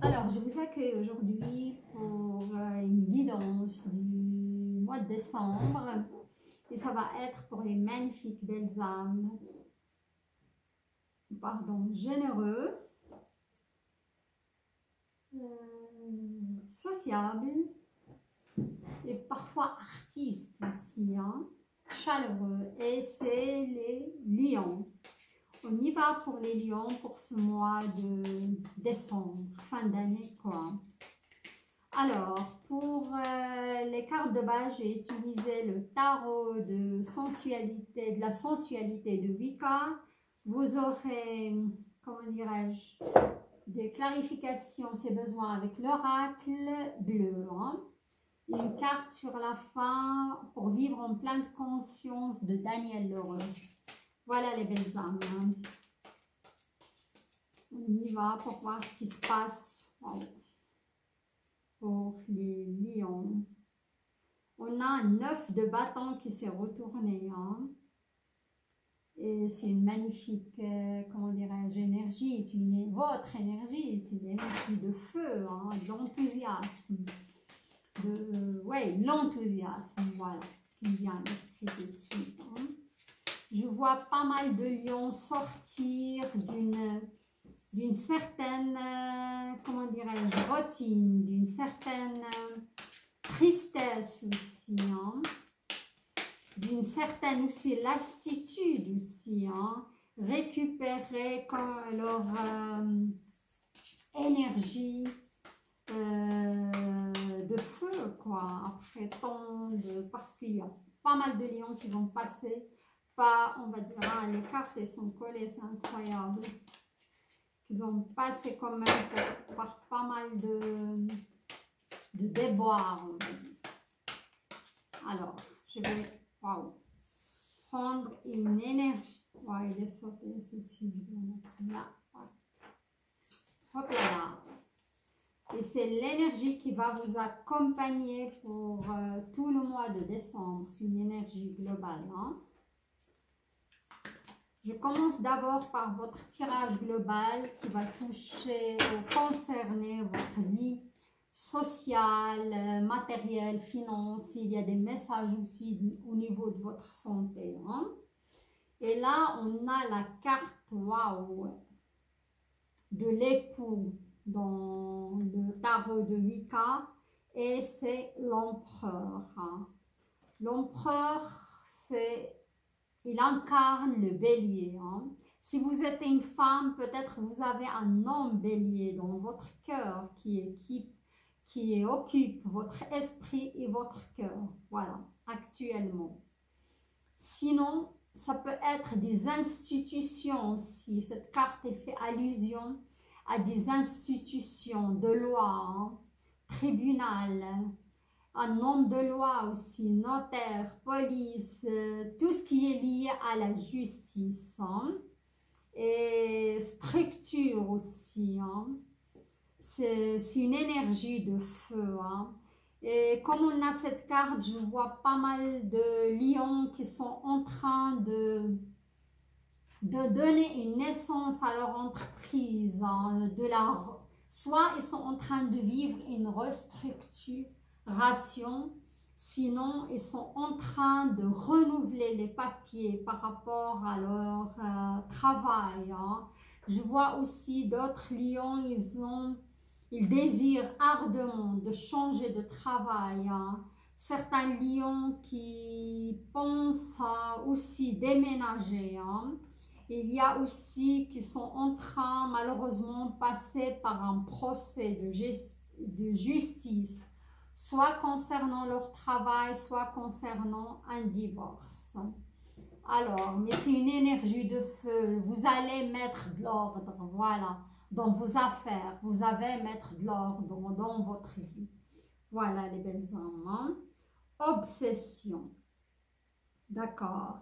Alors, je vous accueille aujourd'hui pour une guidance du mois de décembre et ça va être pour les magnifiques belles âmes, pardon, généreux, sociables et parfois artistes aussi, hein, chaleureux. Et c'est les lions. On y va pour les lions pour ce mois de décembre, fin d'année quoi. Alors, pour les cartes de base, j'ai utilisé le tarot de sensualité, de la sensualité de Wicca. Vous aurez, comment dirais-je, des clarifications, si besoin, avec l'oracle bleu. Hein. Une carte sur la fin pour vivre en pleine conscience de Daniel Leroux. Voilà les belles âmes. On y va pour voir ce qui se passe. Wow. Pour les lions. On a un 9 de bâton qui s'est retourné. Hein. Et c'est une magnifique, comment dirais-je, énergie. C'est votre énergie. C'est l'énergie de feu, hein, de l'enthousiasme. Ouais, l'enthousiasme. Voilà ce qui me vient à l'esprit tout de suite. Hein. Je vois pas mal de lions sortir d'une certaine, comment dirais-je, routine, d'une certaine tristesse aussi, hein, d'une certaine aussi lassitude aussi, hein, récupérer leur énergie de feu, quoi, après tant de... Parce qu'il y a pas mal de lions qui ont passé par, on va dire, hein, les cartes elles sont collées, c'est incroyable. Ils ont passé quand même par pas mal de déboires. Alors, je vais prendre une énergie. Ouais, il est sauté, celle-ci, je vais mettre là. Hop là. Et c'est l'énergie qui va vous accompagner pour tout le mois de décembre. C'est une énergie globale. Hein. Je commence d'abord par votre tirage global qui va toucher ou concerner votre vie sociale, matérielle, financière. Il y a des messages aussi au niveau de votre santé. Hein. Et là, on a la carte waouh de l'époux dans le tarot de Wicca et c'est l'empereur. Hein. L'empereur, il incarne le bélier. Hein. Si vous êtes une femme, peut-être vous avez un homme bélier dans votre cœur qui occupe votre esprit et votre cœur. Voilà, actuellement. Sinon, ça peut être des institutions aussi. Cette carte, elle fait allusion à des institutions de loi, hein, tribunal, un homme de loi aussi, notaire, police, tout ce qui est lié à la justice. Hein, et structure aussi. Hein, c'est une énergie de feu. Hein. Et comme on a cette carte, je vois pas mal de lions qui sont en train de donner une naissance à leur entreprise. Hein, soit ils sont en train de vivre une restructuration, sinon ils sont en train de renouveler les papiers par rapport à leur travail. Hein. Je vois aussi d'autres lions, ils désirent ardemment de changer de travail. Hein. Certains lions qui pensent aussi déménager. Hein. Il y a aussi qui sont en train, malheureusement, de passer par un procès de justice, soit concernant leur travail, soit concernant un divorce. Alors, mais c'est une énergie de feu. Vous allez mettre de l'ordre, voilà. Dans vos affaires, vous allez mettre de l'ordre dans votre vie. Voilà les belles âmes. Hein. Obsession. D'accord.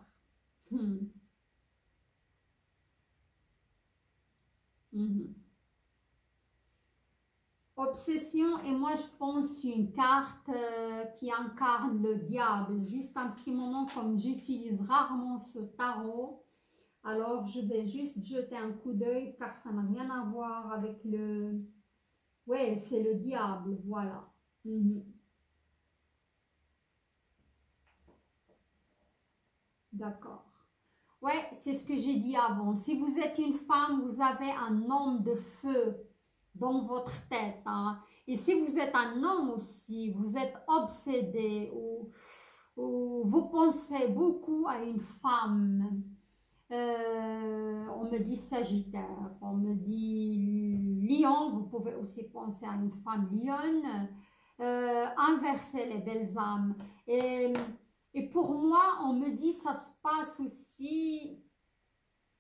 Obsession, et moi je pense une carte qui incarne le diable. Juste un petit moment, comme j'utilise rarement ce tarot. Alors, je vais juste jeter un coup d'œil car ça n'a rien à voir avec Oui, c'est le diable, voilà. Mhm. D'accord. Ouais, c'est ce que j'ai dit avant. Si vous êtes une femme, vous avez un homme de feu dans votre tête, hein. Et si vous êtes un homme aussi, vous êtes obsédé ou vous pensez beaucoup à une femme. On me dit Sagittaire, on me dit Lion, vous pouvez aussi penser à une femme lionne. Inverser les belles âmes. Et pour moi, on me dit ça se passe aussi,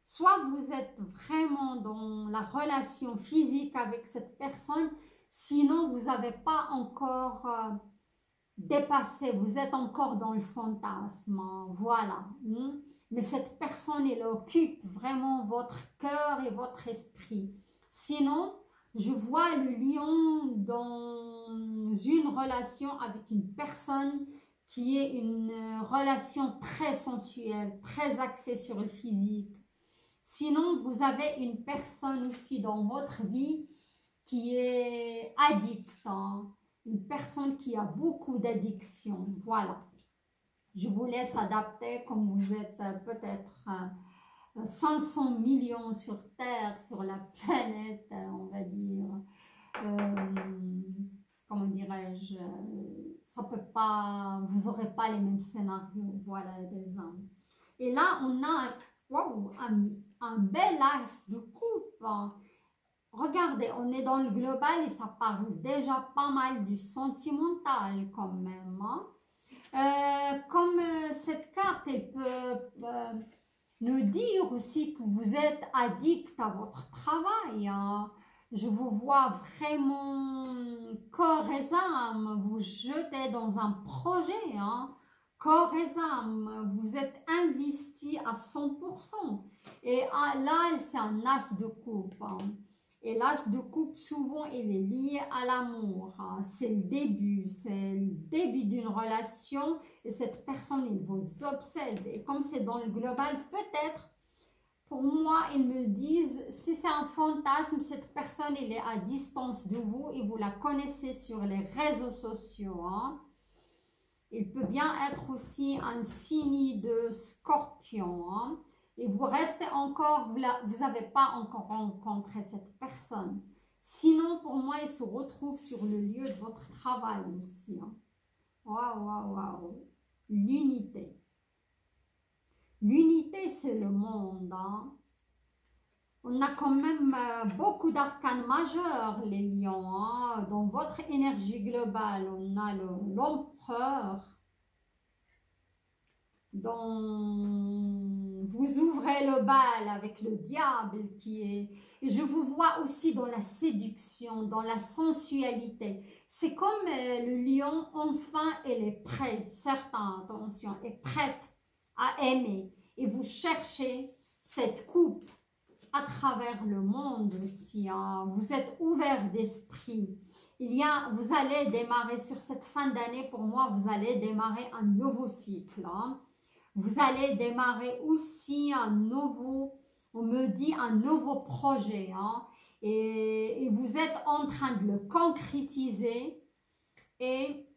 soit vous êtes vraiment dans la relation physique avec cette personne, sinon vous n'avez pas encore dépassé, vous êtes encore dans le fantasme, hein, voilà. Mais cette personne, elle occupe vraiment votre cœur et votre esprit. Sinon, je vois le lion dans une relation avec une personne qui est une relation très sensuelle, très axée sur le physique. Sinon, vous avez une personne aussi dans votre vie qui est addict, hein, une personne qui a beaucoup d'addiction. Voilà. Je vous laisse adapter comme vous êtes peut-être 500 millions sur Terre, sur la planète, on va dire. Comment dirais-je, ça peut pas, vous n'aurez pas les mêmes scénarios, voilà, des hommes. Et là, on a wow, un bel axe de coupe, hein. Regardez, on est dans le global et ça parle déjà pas mal du sentimental quand même, hein. Comme cette carte, elle peut nous dire aussi que vous êtes addict à votre travail, hein. Je vous vois vraiment corps et âme vous jeter dans un projet, hein. Corps et âme, vous êtes investi à 100%. Et là, c'est un as de coupe, hein. Et l'as de coupe, souvent, il est lié à l'amour, hein. C'est le début d'une relation et cette personne, il vous obsède. Et comme c'est dans le global, peut-être, pour moi, ils me disent, si c'est un fantasme, cette personne, elle est à distance de vous et vous la connaissez sur les réseaux sociaux, hein. Il peut bien être aussi un signe de scorpion, hein. Et vous restez encore, vous n'avez pas encore rencontré cette personne. Sinon, pour moi, il se retrouve sur le lieu de votre travail aussi, hein. Waouh, waouh, waouh. L'unité. L'unité, c'est le monde, hein. On a quand même beaucoup d'arcanes majeurs, les lions, hein. Dans votre énergie globale, on a l'empereur. Vous ouvrez le bal avec le diable qui est... Et je vous vois aussi dans la séduction, dans la sensualité. C'est comme le lion, enfin, elle est prête, certains, attention, est prête à aimer. Et vous cherchez cette coupe à travers le monde aussi, hein. Vous êtes ouvert d'esprit. Vous allez démarrer sur cette fin d'année, pour moi, vous allez démarrer un nouveau cycle, hein. Vous allez démarrer aussi un nouveau, on me dit un nouveau projet, hein, et vous êtes en train de le concrétiser et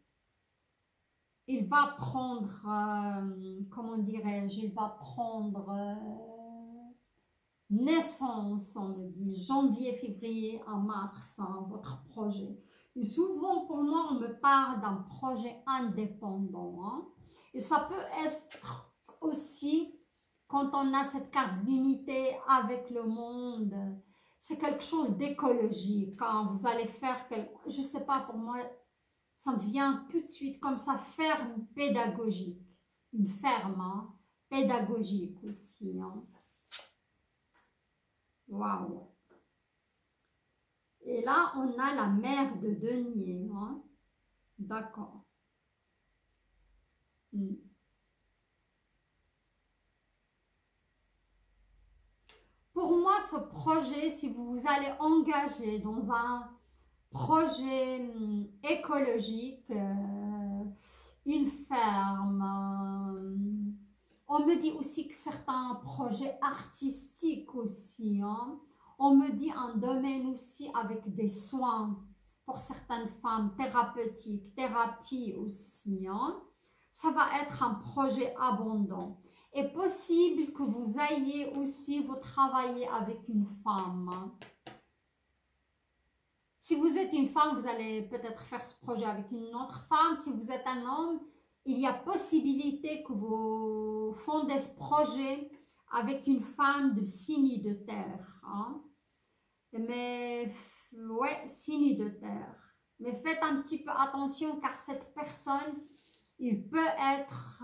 il va prendre, comment dirais-je, il va prendre naissance, on me dit, janvier, février, en mars, hein, votre projet. Et souvent, pour moi, on me parle d'un projet indépendant, hein, et ça peut être aussi, quand on a cette carte d'unité avec le monde, c'est quelque chose d'écologique. Quand vous allez faire, je ne sais pas, pour moi, ça me vient tout de suite comme ça, ferme pédagogique. Une ferme, hein, pédagogique aussi, hein. Waouh! Et là, on a la mère de denier, hein. D'accord. Pour moi, ce projet, si vous vous allez engager dans un projet écologique, une ferme, on me dit aussi que certains projets artistiques aussi, hein. On me dit un domaine aussi avec des soins. pour certaines femmes, thérapeutique, thérapie aussi. Hein. Ça va être un projet abondant. Et possible que vous ayez aussi, vous travaillez avec une femme. Si vous êtes une femme, vous allez peut-être faire ce projet avec une autre femme. Si vous êtes un homme, il y a possibilité que vous fondez ce projet avec une femme de signe de terre. Hein. Mais, ouais, signe de terre. Mais faites un petit peu attention car cette personne, il peut être...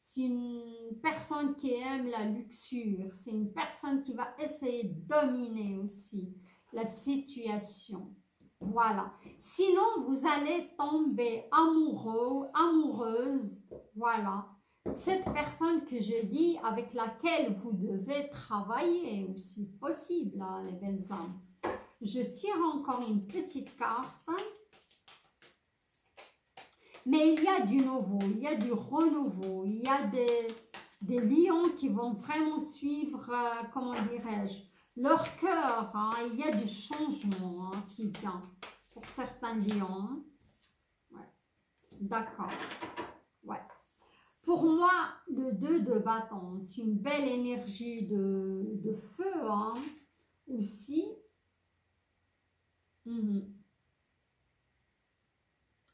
c'est une personne qui aime la luxure. C'est une personne qui va essayer de dominer aussi la situation. Voilà. Sinon, vous allez tomber amoureux, amoureuse. Voilà. Cette personne que je dis, avec laquelle vous devez travailler aussi possible, hein, les belles âmes. Je tire encore une petite carte. Mais il y a du nouveau, il y a du renouveau, il y a des lions qui vont vraiment suivre, comment dirais-je, leur cœur. Hein, il y a du changement hein, qui vient pour certains lions. Ouais. D'accord. Ouais. Pour moi, le 2 de bâton, c'est une belle énergie de feu hein, aussi.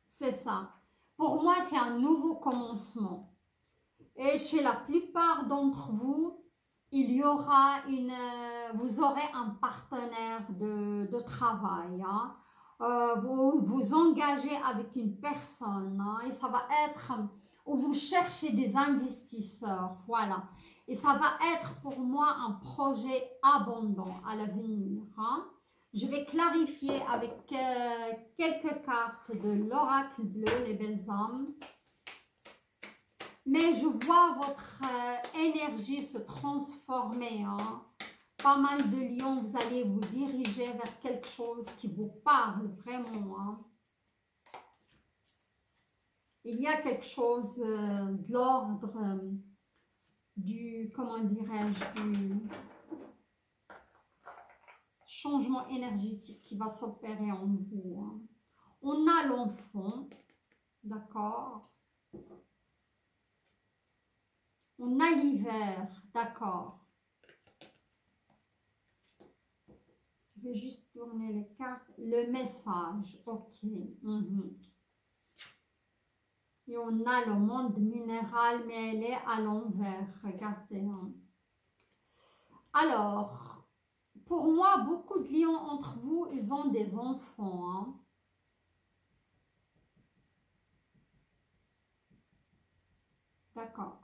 C'est ça. Pour moi, c'est un nouveau commencement. Et chez la plupart d'entre vous, il y aura vous aurez un partenaire de travail. Hein. Vous vous engagez avec une personne hein, et ça va être, ou vous cherchez des investisseurs. Voilà. Et ça va être pour moi un projet abondant à l'avenir. Hein. Je vais clarifier avec quelques cartes de l'oracle bleu, les belles âmes. Mais je vois votre énergie se transformer. Hein. Pas mal de lions, vous allez vous diriger vers quelque chose qui vous parle vraiment. Hein. Il y a quelque chose de l'ordre du, comment dirais-je, du changement énergétique qui va s'opérer en vous. Hein. On a l'enfant, d'accord? On a l'hiver, d'accord? Je vais juste tourner les cartes. Le message, ok. Et on a le monde minéral, mais elle est à l'envers, regardez. Hein. Alors, pour moi, beaucoup de lions entre vous, ils ont des enfants. Hein. D'accord.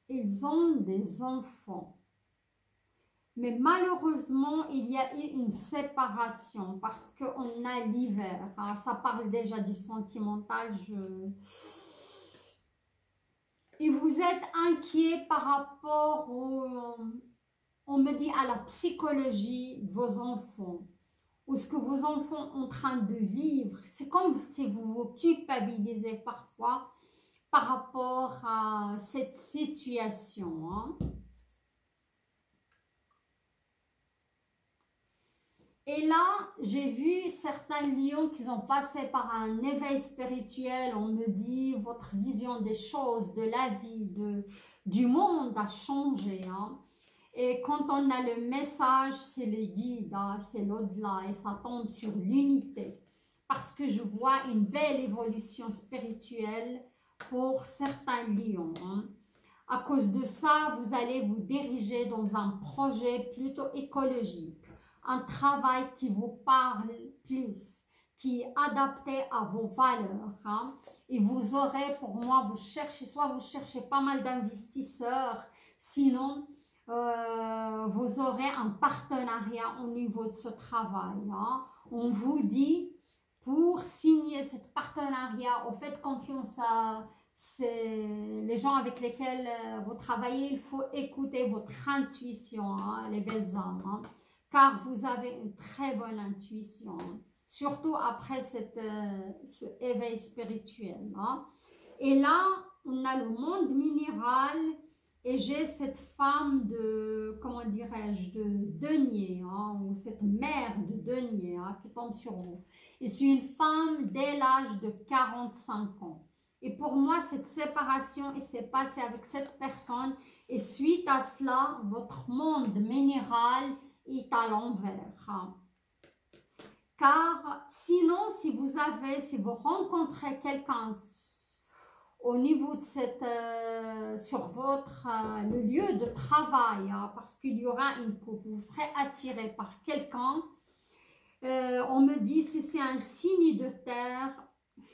Ils ont des enfants. Mais malheureusement, il y a eu une séparation parce qu'on a l'hiver. Hein. Ça parle déjà du sentimental. Et vous êtes inquiet par rapport on me dit, à la psychologie de vos enfants. Ou ce que vos enfants sont en train de vivre. C'est comme si vous vous culpabilisez parfois par rapport à cette situation. Hein. Et là, j'ai vu certains lions qui ont passé par un éveil spirituel. On me dit, votre vision des choses, de la vie, du monde a changé. Hein. Et quand on a le message, c'est le guide, hein, c'est l'au-delà et ça tombe sur l'unité. Parce que je vois une belle évolution spirituelle pour certains lions. Hein. À cause de ça, vous allez vous diriger dans un projet plutôt écologique. Un travail qui vous parle plus, qui est adapté à vos valeurs. Hein. Et vous aurez, pour moi, soit vous cherchez pas mal d'investisseurs, sinon vous aurez un partenariat au niveau de ce travail. Hein. On vous dit, pour signer ce partenariat, faites confiance à les gens avec lesquels vous travaillez, il faut écouter votre intuition, hein, les belles âmes. Hein. Car vous avez une très bonne intuition, surtout après ce éveil spirituel. Hein. Et là, on a le monde minéral et j'ai cette femme de, comment dirais-je, de denier, hein, ou cette mère de denier, hein, qui tombe sur vous. Et c'est une femme dès l'âge de 45 ans. Et pour moi, cette séparation, il s'est passé avec cette personne. Et suite à cela, votre monde minéral est à l'envers. Hein. Car sinon, si vous rencontrez quelqu'un au niveau de cette, sur votre, le lieu de travail, hein, parce qu'il y aura une coupe, vous serez attiré par quelqu'un, on me dit si c'est un signe de terre,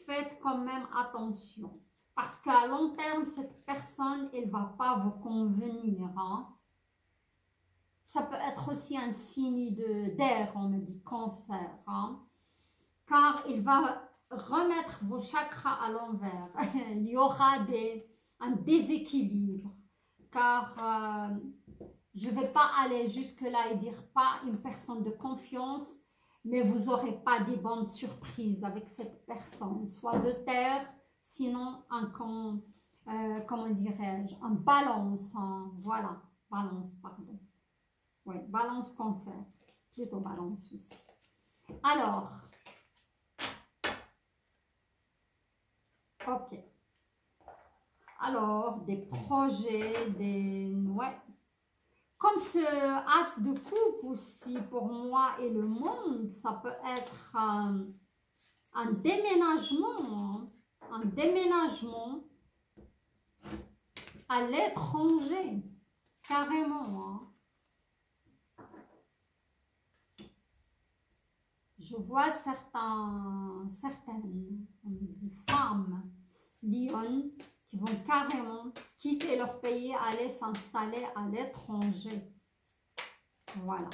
faites quand même attention. Parce qu'à long terme, cette personne, elle ne va pas vous convenir. Hein. Ça peut être aussi un signe d'air, on me dit cancer. Hein. Car il va remettre vos chakras à l'envers. Il y aura un déséquilibre. Car je ne vais pas aller jusque-là et dire pas une personne de confiance, mais vous n'aurez pas des bonnes surprises avec cette personne. Soit de terre, sinon comment dirais-je, un balance. Voilà, balance, pardon. Oui, balance cancer. Plutôt balance aussi. Alors, ok. Alors, des projets, ouais. Comme ce as de coupe aussi, pour moi et le monde, ça peut être un déménagement, hein. Un déménagement à l'étranger, carrément. Hein. Je vois certaines femmes lionnes qui vont carrément quitter leur pays, aller s'installer à l'étranger. Voilà.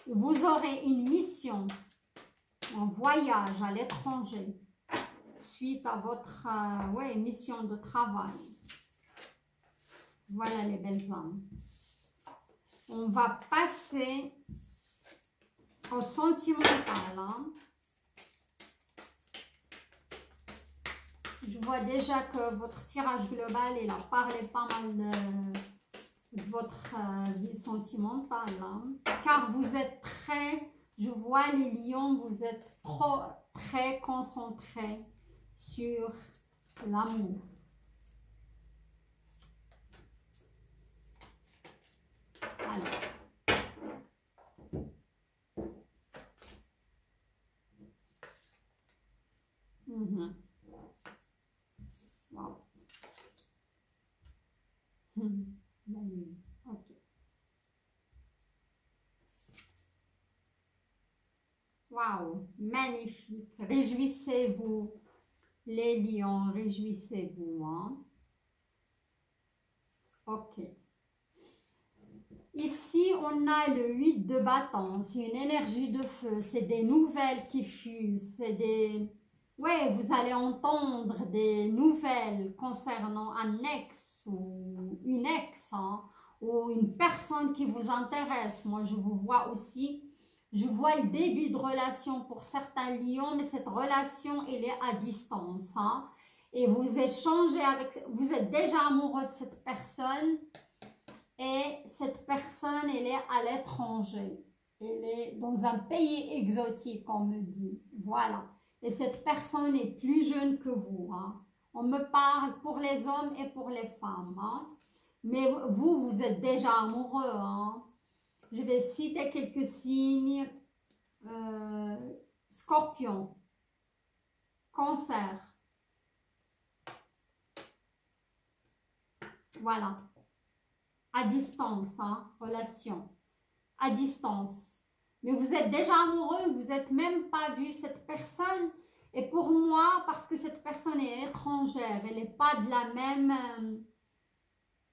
Vous aurez une mission, un voyage à l'étranger, suite à votre mission de travail. Voilà les belles âmes. On va passer au sentimental. Hein. Je vois déjà que votre tirage global, il a parlé pas mal de votre vie sentimentale. Hein. Car vous êtes je vois les lions, vous êtes très concentrés sur l'amour. Alors. Wow. La lune. Ok. Waouh, magnifique. Réjouissez-vous, les lions, réjouissez-vous. Hein? Ok. Ici, on a le 8 de bâton. C'est une énergie de feu. C'est des nouvelles qui fusent. C'est des... Ouais, vous allez entendre des nouvelles concernant un ex ou une ex, hein, ou une personne qui vous intéresse. Moi, je vous vois aussi, je vois le début de relation pour certains lions, mais cette relation, elle est à distance. Hein, et vous échangez avec, vous êtes déjà amoureux de cette personne et cette personne, elle est à l'étranger. Elle est dans un pays exotique, on me dit. Voilà. Et cette personne est plus jeune que vous. Hein. On me parle pour les hommes et pour les femmes. Hein. Mais vous êtes déjà amoureux. Hein. Je vais citer quelques signes. Scorpion. Cancer. Voilà. À distance, hein, relation. À distance. Mais vous êtes déjà amoureux, vous n'êtes même pas vu cette personne. Et pour moi, parce que cette personne est étrangère, elle n'est pas de la même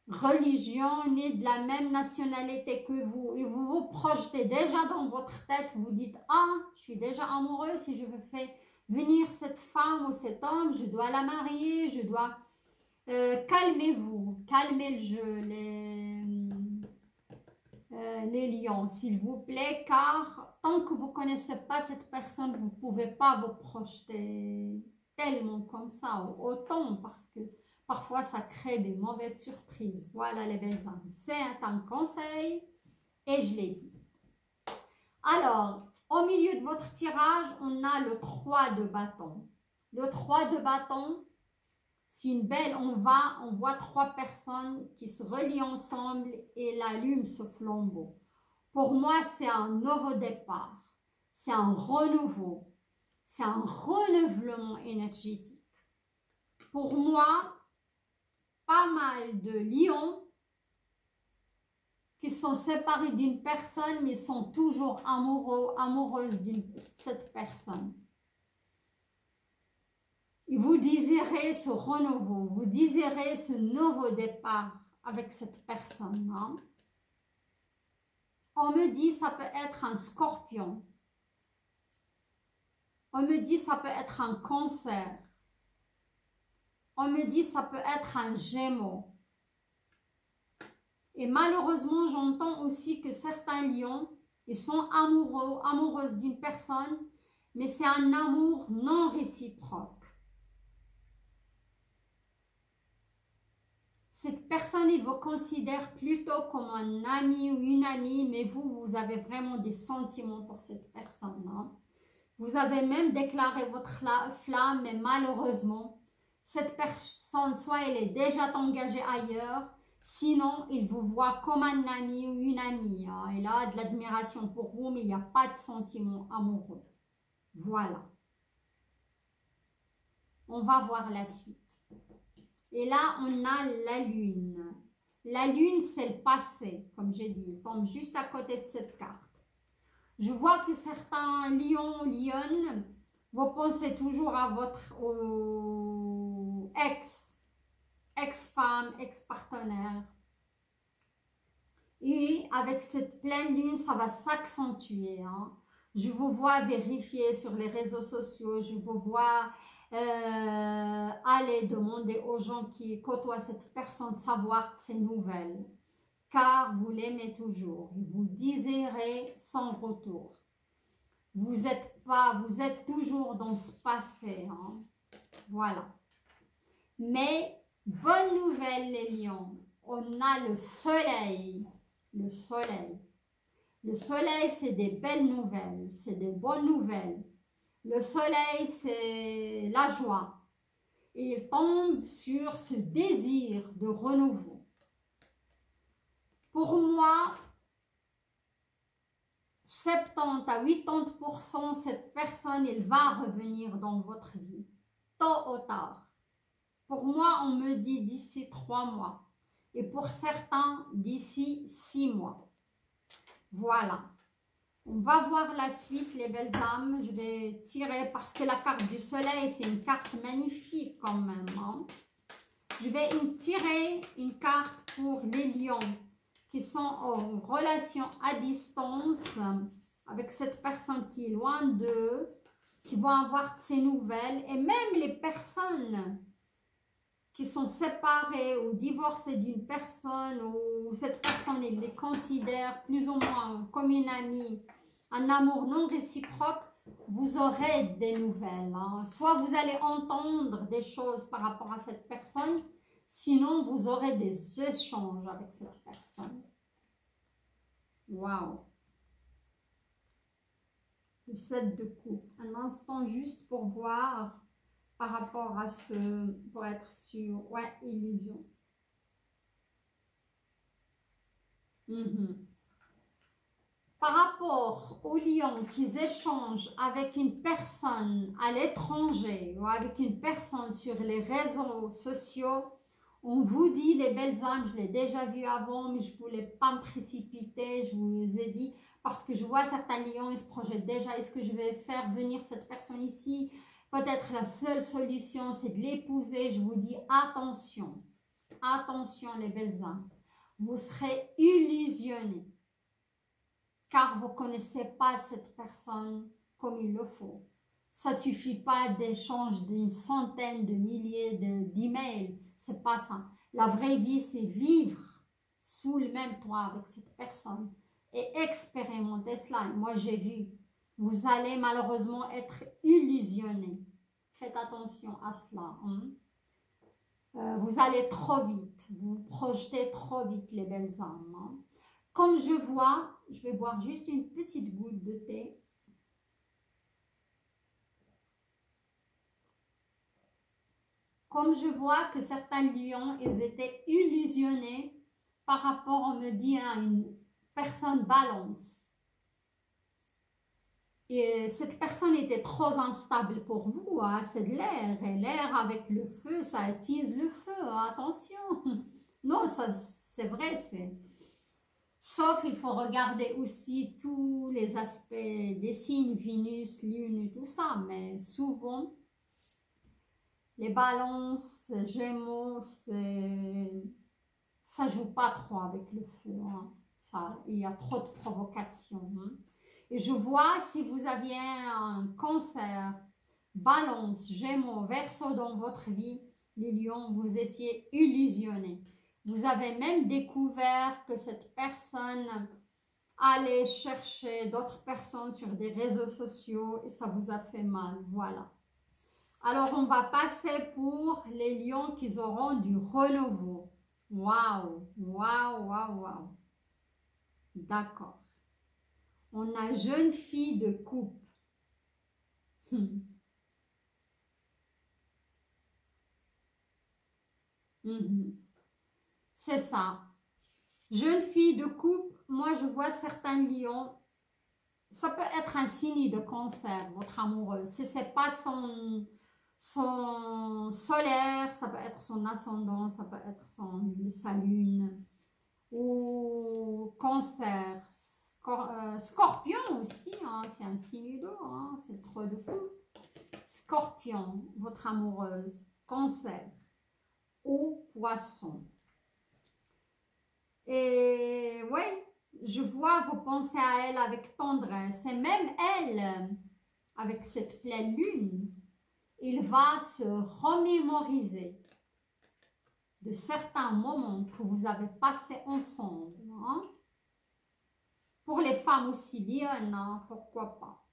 religion, ni de la même nationalité que vous. Et vous vous projetez déjà dans votre tête, vous dites, ah, je suis déjà amoureux, si je veux faire venir cette femme ou cet homme, je dois la marier, je dois... calmez-vous, calmez le jeu, les lions, s'il vous plaît, car tant que vous ne connaissez pas cette personne, vous ne pouvez pas vous projeter tellement comme ça, autant parce que parfois ça crée des mauvaises surprises. Voilà les belles âmes. C'est un conseil et je l'ai dit. Alors, au milieu de votre tirage, on a le 3 de bâton. Le 3 de bâton, c'est une belle, on voit 3 personnes qui se relient ensemble et l'allument ce flambeau. Pour moi, c'est un nouveau départ, c'est un renouveau, c'est un renouvellement énergétique. Pour moi, pas mal de lions qui sont séparés d'une personne mais sont toujours amoureuses de cette personne. Et vous désirez ce renouveau, vous désirez ce nouveau départ avec cette personne. Hein? On me dit ça peut être un scorpion. On me dit ça peut être un cancer. On me dit ça peut être un gémeaux. Et malheureusement, j'entends aussi que certains lions, ils sont amoureuses d'une personne, mais c'est un amour non réciproque. Cette personne, il vous considère plutôt comme un ami ou une amie, mais vous avez vraiment des sentiments pour cette personne. Hein? Vous avez même déclaré votre flamme, mais malheureusement, cette personne, soit elle est déjà engagée ailleurs, sinon il vous voit comme un ami ou une amie. Hein? Elle a de l'admiration pour vous, mais il n'y a pas de sentiment amoureux. Voilà. On va voir la suite. Et là, on a la lune. La lune, c'est le passé, comme j'ai dit. Elle tombe juste à côté de cette carte. Je vois que certains lions, lionnes, vous pensez toujours à votre ex-femme, ex-partenaire. Et avec cette pleine lune, ça va s'accentuer. Hein. Je vous vois vérifier sur les réseaux sociaux, je vous vois allez demander aux gens qui côtoient cette personne de savoir de ses nouvelles, car vous l'aimez toujours, vous désirez son retour. Vous êtes toujours dans ce passé. Hein. Voilà. Mais, bonne nouvelle les lions, on a le soleil. Le soleil. Le soleil, c'est des belles nouvelles, c'est des bonnes nouvelles. Le soleil, c'est la joie. Et il tombe sur ce désir de renouveau. Pour moi, 70 à 80%, cette personne, elle va revenir dans votre vie, tôt ou tard. Pour moi, on me dit d'ici 3 mois. Et pour certains, d'ici 6 mois. Voilà. On va voir la suite, les belles âmes. Je vais tirer, parce que la carte du soleil, c'est une carte magnifique quand même. Hein. Je vais tirer une carte pour les lions qui sont en relation à distance avec cette personne qui est loin d'eux, qui vont avoir de ces nouvelles. Et même les personnes qui sont séparées ou divorcées d'une personne, ou cette personne, il les considère plus ou moins comme une amie, un amour non réciproque, vous aurez des nouvelles. Hein. Soit vous allez entendre des choses par rapport à cette personne, sinon vous aurez des échanges avec cette personne. Waouh! Le 7 de coupe. Un instant juste pour voir par rapport à ce, pour être sûr. Ouais, illusion. Par rapport aux lions qui échangent avec une personne à l'étranger ou avec une personne sur les réseaux sociaux, on vous dit, les belles âmes, je l'ai déjà vu avant, mais je ne voulais pas me précipiter, je vous ai dit, parce que je vois certains lions, ils se projettent déjà, est-ce que je vais faire venir cette personne ici? Peut-être la seule solution, c'est de l'épouser. Je vous dis, attention, attention les belles âmes, vous serez illusionnés, car vous ne connaissez pas cette personne comme il le faut. Ça ne suffit pas d'échange d'une centaine de milliers d'emails. Ce n'est pas ça. La vraie vie, c'est vivre sous le même toit avec cette personne et expérimenter cela. Et moi, j'ai vu. Vous allez malheureusement être illusionné. Faites attention à cela. Hein. Vous allez trop vite, vous vous projetez trop vite les belles âmes. Hein. Comme je vois, je vais boire juste une petite goutte de thé. Comme je vois que certains lions, ils étaient illusionnés par rapport, on me dit, à une personne balance. Et cette personne était trop instable pour vous, hein, c'est de l'air. Et l'air avec le feu, ça attise le feu, hein, attention. Non, ça c'est vrai, c'est... Sauf il faut regarder aussi tous les aspects des signes, Vénus, Lune et tout ça. Mais souvent, les balances, Gémeaux, ça joue pas trop avec le feu. Hein. Ça, il y a trop de provocation. Hein. Et je vois si vous aviez un cancer, balance, Gémeaux, Verseau dans votre vie, les lions, vous étiez illusionnés. Vous avez même découvert que cette personne allait chercher d'autres personnes sur des réseaux sociaux et ça vous a fait mal. Voilà. Alors, on va passer pour les lions qui auront du renouveau. Waouh, waouh, waouh, waouh. D'accord. On a jeune fille de coupe. C'est ça. Jeune fille de coupe, moi je vois certains lions. Ça peut être un signe de cancer, votre amoureux. Si ce n'est pas son solaire, ça peut être son ascendant, ça peut être sa lune. Ou cancer, scorpion aussi, hein, c'est un signe d'eau, hein, c'est trop de coupe. Scorpion, votre amoureuse, cancer ou poisson. Et ouais, je vois vous penser à elle avec tendresse. Et même elle, avec cette pleine lune, il va se remémoriser de certains moments que vous avez passés ensemble. Hein? Pour les femmes aussi, lionnes, hein, pourquoi pas.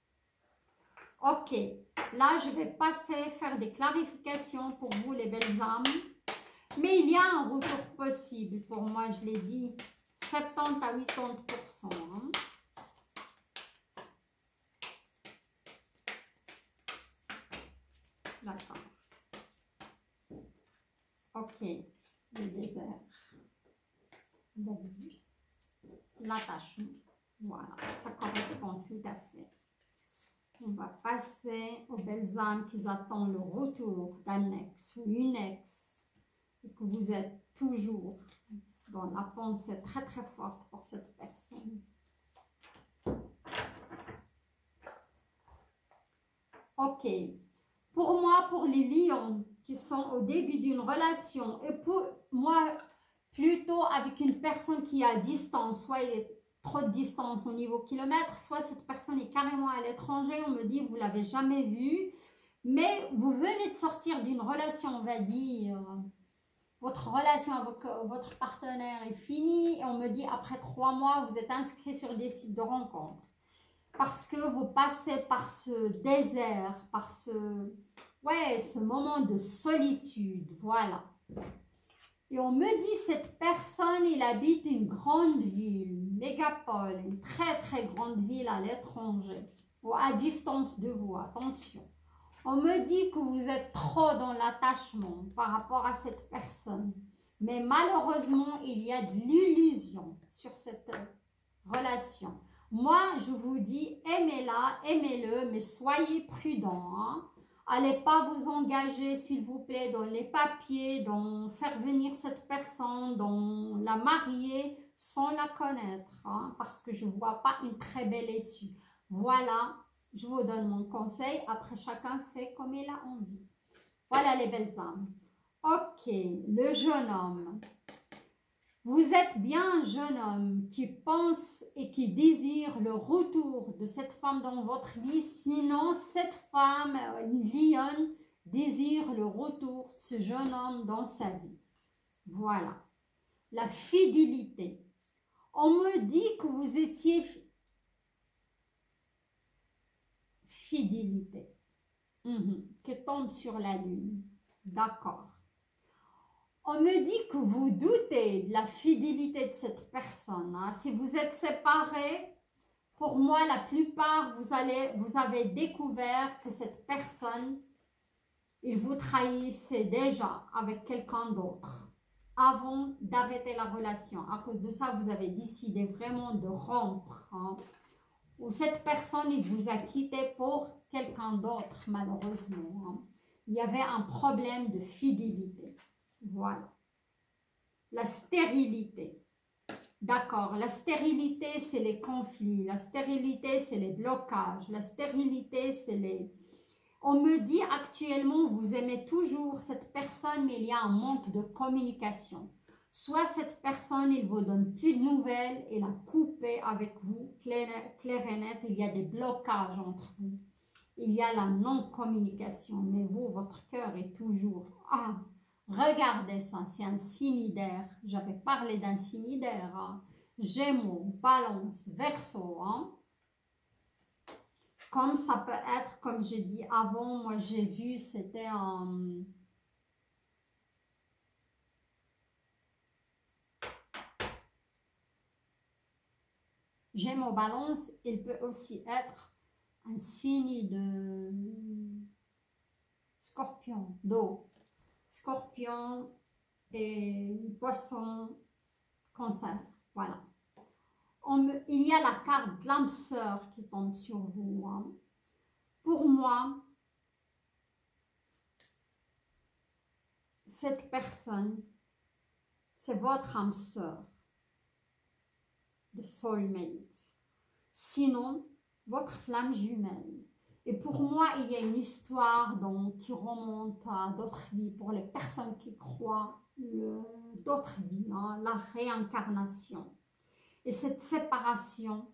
Ok, là je vais faire des clarifications pour vous les belles âmes. Mais il y a un retour possible pour moi, je l'ai dit, 70 à 80%. Hein. D'accord. Ok, le désert. L'attachement. Voilà, ça correspond tout à fait. On va passer aux belles âmes qui attendent le retour d'un ex ou une ex. Et que vous êtes toujours dans la pensée très très forte pour cette personne. Ok. Pour moi, pour les lions qui sont au début d'une relation, et pour moi, plutôt avec une personne qui est à distance, soit il est trop de distance au niveau kilomètre, soit cette personne est carrément à l'étranger, on me dit vous ne l'avez jamais vue, mais vous venez de sortir d'une relation, on va dire, votre relation avec votre partenaire est finie, et on me dit après 3 mois, vous êtes inscrit sur des sites de rencontres. Parce que vous passez par ce désert, par ce moment de solitude, voilà. Et on me dit, cette personne, il habite une grande ville, mégapole, une très très grande ville à l'étranger, ou à distance de vous, attention. On me dit que vous êtes trop dans l'attachement par rapport à cette personne. Mais malheureusement, il y a de l'illusion sur cette relation. Moi, je vous dis, aimez-la, aimez-le, mais soyez prudents. Hein. Allez pas vous engager, s'il vous plaît, dans les papiers, dans faire venir cette personne, dans la marier sans la connaître, hein, parce que je ne vois pas une très belle issue. Voilà, je vous donne mon conseil. Après, chacun fait comme il a envie. Voilà les belles âmes. Ok, le jeune homme. Vous êtes bien un jeune homme qui pense et qui désire le retour de cette femme dans votre vie. Sinon, cette femme, une lionne, désire le retour de ce jeune homme dans sa vie. Voilà. La fidélité. On me dit que vous étiez fidélité. qui tombe sur la lune. D'accord. On me dit que vous doutez de la fidélité de cette personne. Hein. Si vous êtes séparés, pour moi, la plupart, vous avez découvert que cette personne, il vous trahissait déjà avec quelqu'un d'autre avant d'arrêter la relation. À cause de ça, vous avez décidé vraiment de rompre. Hein. Ou cette personne, il vous a quitté pour quelqu'un d'autre, malheureusement. Hein. Il y avait un problème de fidélité. Voilà. La stérilité. D'accord. La stérilité, c'est les conflits. La stérilité, c'est les blocages. La stérilité, c'est les... On me dit actuellement, vous aimez toujours cette personne, mais il y a un manque de communication. Soit cette personne, il vous donne plus de nouvelles, il a coupé avec vous, clair et net, il y a des blocages entre vous. Il y a la non-communication, mais vous, votre cœur est toujours... Ah, regardez ça, c'est un signe d'air. J'avais parlé d'un signe d'air. Hein. Gémeaux, Balance, Verseau. Hein. Comme ça peut être, comme j'ai dit avant, moi j'ai vu, c'était un... Gémeaux, Balance, il peut aussi être un signe de Scorpion, d'eau. Scorpion et Poisson, Cancer, voilà. Il y a la carte de l'âme sœur qui tombe sur vous. Hein. Pour moi, cette personne, c'est votre âme sœur de soulmate. Sinon, votre flamme jumelle. Et pour moi, il y a une histoire donc, qui remonte à d'autres vies, pour les personnes qui croient d'autres vies, hein, la réincarnation. Et cette séparation,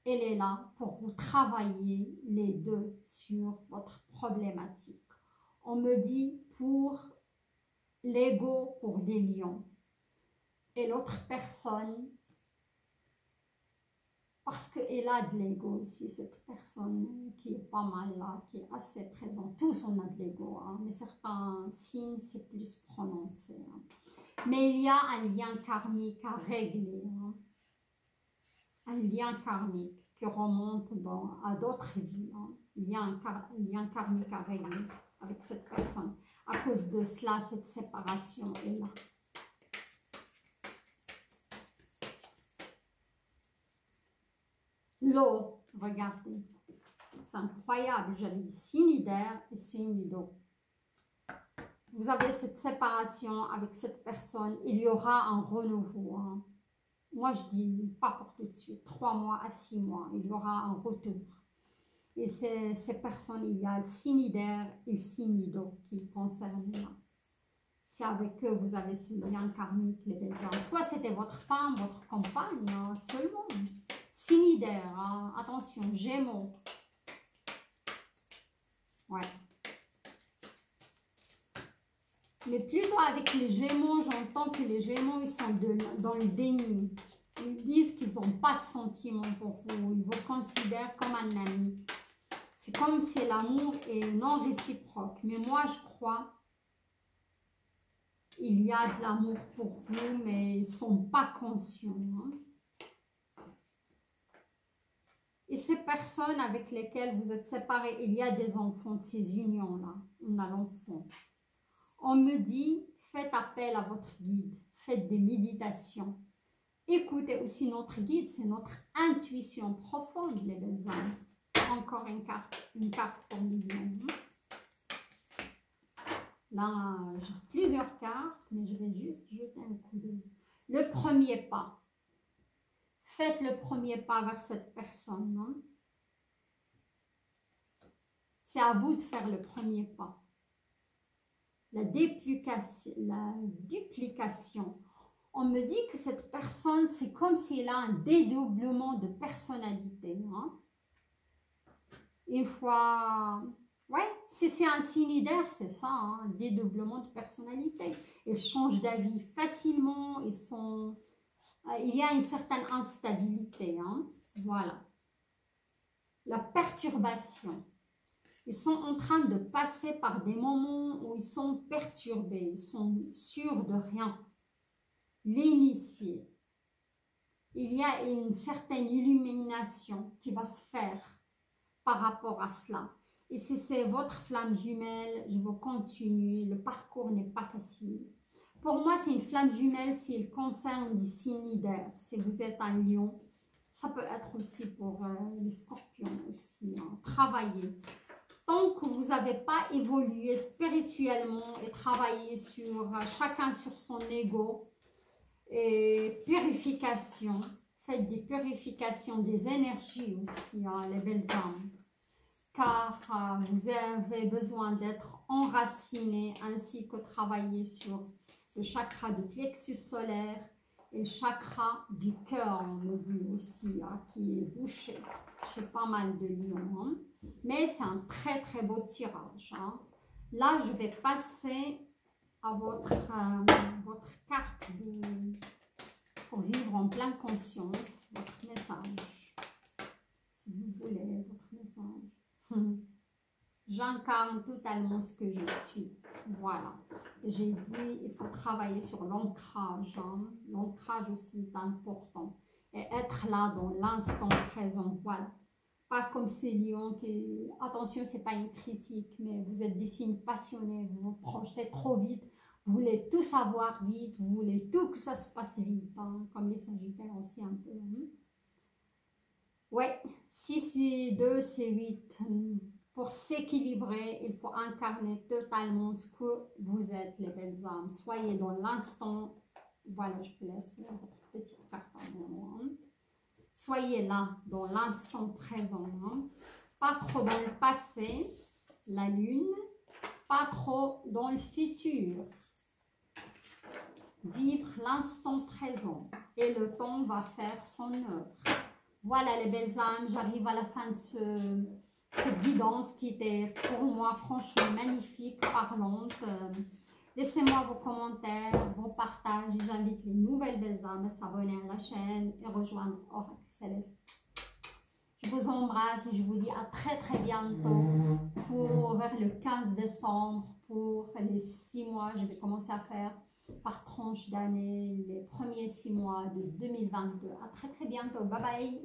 elle est là pour vous travailler les deux sur votre problématique. On me dit pour l'ego, pour les lions. Et l'autre personne, parce qu'elle a de l'ego aussi, cette personne qui est pas mal là, qui est assez présente. Tous on a de l'ego, hein, mais certains signes, c'est plus prononcé. Hein. Mais il y a un lien karmique à régler. Hein. Un lien karmique qui remonte à d'autres vies. Hein. Il y a un lien karmique à régler avec cette personne. À cause de cela, cette séparation est là. L'eau, regardez, c'est incroyable, j'avais dit signe d'air et signe d'eau. Vous avez cette séparation avec cette personne, il y aura un renouveau. Hein. Moi, je dis pas pour tout de suite, 3 mois à 6 mois, il y aura un retour. Et ces personnes, il y a le signe d'air et le signe d'eau qui concernent là. Si avec eux, vous avez ce lien karmique, les belles âmes. Soit c'était votre femme, votre compagne, hein, seulement. Signe d'air, hein. Attention, Gémeaux. Ouais. Mais plutôt avec les Gémeaux, j'entends que les Gémeaux, ils sont dans le déni. Ils disent qu'ils n'ont pas de sentiments pour vous. Ils vous considèrent comme un ami. C'est comme si l'amour est non réciproque. Mais moi, je crois qu'il y a de l'amour pour vous, mais ils ne sont pas conscients. Hein. Et ces personnes avec lesquelles vous êtes séparés, il y a des enfants de ces unions-là. On a l'enfant. On me dit, faites appel à votre guide, faites des méditations. Écoutez aussi notre guide, c'est notre intuition profonde, les belles âmes. Encore une carte pour millions. Là, j'ai plusieurs cartes, mais je vais juste jeter un coup d'œil. Le premier pas. Faites le premier pas vers cette personne. Hein? C'est à vous de faire le premier pas. La duplication. On me dit que cette personne, c'est comme s'il a un dédoublement de personnalité. Hein? Une fois... Ouais, si c'est un signe d'air, c'est ça, hein, un dédoublement de personnalité. Ils changent d'avis facilement, il y a une certaine instabilité. Hein? Voilà. La perturbation. Ils sont en train de passer par des moments où ils sont perturbés, ils sont sûrs de rien. L'initié. Il y a une certaine illumination qui va se faire par rapport à cela. Et si c'est votre flamme jumelle, je vous continue. Le parcours n'est pas facile. Pour moi, c'est une flamme jumelle s'il concerne les signes d'air. Si vous êtes un lion, ça peut être aussi pour les scorpions aussi. Hein. Travailler. Tant que vous n'avez pas évolué spirituellement et travaillé sur chacun sur son ego et purification, faites des purifications des énergies aussi, hein, les belles âmes. Car vous avez besoin d'être enraciné ainsi que travailler sur le chakra du plexus solaire et le chakra du cœur, on me dit aussi, hein, qui est bouché chez pas mal de lions. Hein. Mais c'est un très très beau tirage. Hein. Là, je vais passer à votre carte pour vivre en pleine conscience, votre message. Si vous voulez, votre message. J'incarne totalement ce que je suis. Voilà. J'ai dit, il faut travailler sur l'ancrage. Hein. L'ancrage aussi est important. Et être là dans l'instant présent. Voilà. Pas comme ces lions qui... Attention, ce n'est pas une critique, mais vous êtes des signes passionnés. Vous vous projetez trop vite. Vous voulez tout savoir vite. Vous voulez tout que ça se passe vite. Hein. Comme les sagittaires aussi un peu. Hein. Ouais, 6 et 2, c'est 8. Pour s'équilibrer, il faut incarner totalement ce que vous êtes, les belles âmes. Soyez dans l'instant. Voilà, je vous laisse votre petite carte à moi. Soyez là, dans l'instant présent. Hein. Pas trop dans le passé, la lune. Pas trop dans le futur. Vivre l'instant présent. Et le temps va faire son œuvre. Voilà les belles âmes, j'arrive à la fin de cette guidance qui était pour moi franchement magnifique, parlante. Laissez-moi vos commentaires, vos partages. J'invite les nouvelles belles âmes à s'abonner à la chaîne et rejoindre Oracle Céleste. Je vous embrasse et je vous dis à très très bientôt pour vers le 15 décembre pour les 6 mois. Je vais commencer à faire par tranche d'année les premiers 6 mois de 2022. À très très bientôt. Bye bye.